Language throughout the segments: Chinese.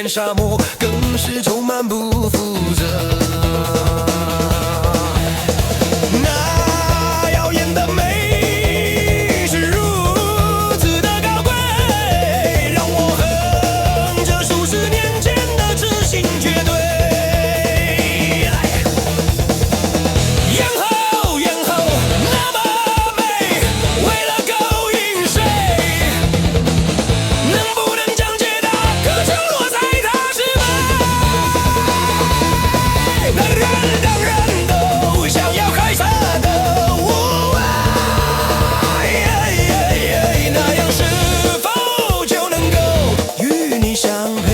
片沙漠，更是充满不负责。那耀眼的美是如此的高贵，让我哼着数十年前的痴心绝对。燕后那么美，为了勾引谁？能不能将解答可降落在他翅膀？那人让人都想要害怕的雾霾，那样是否就能够与你相配？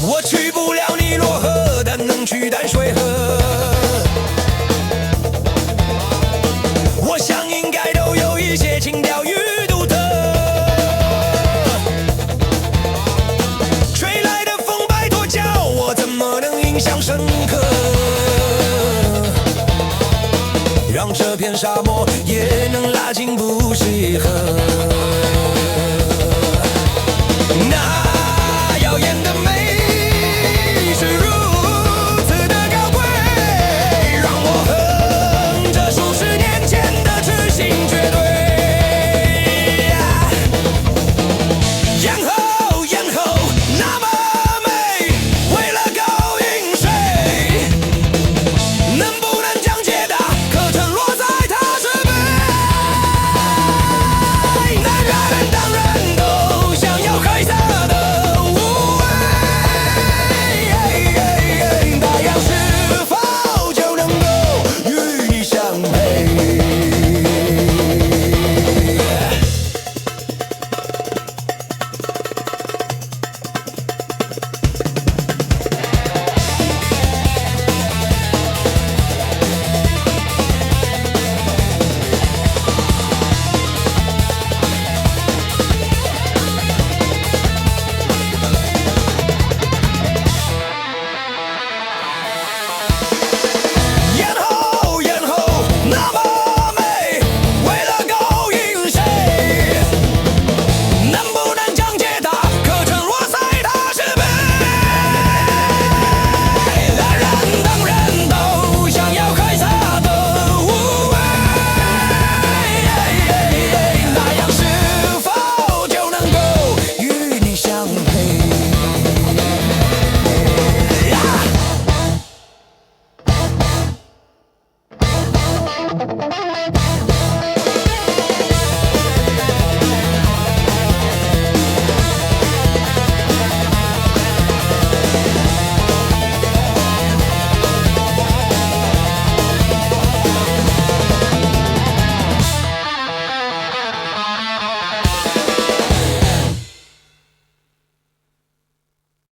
我去不了尼罗河，但能去淡水河。我想应该都有一些情调与独特。吹来的风，拜托教我怎么能印象深刻，让这片沙漠也能拉近不适合。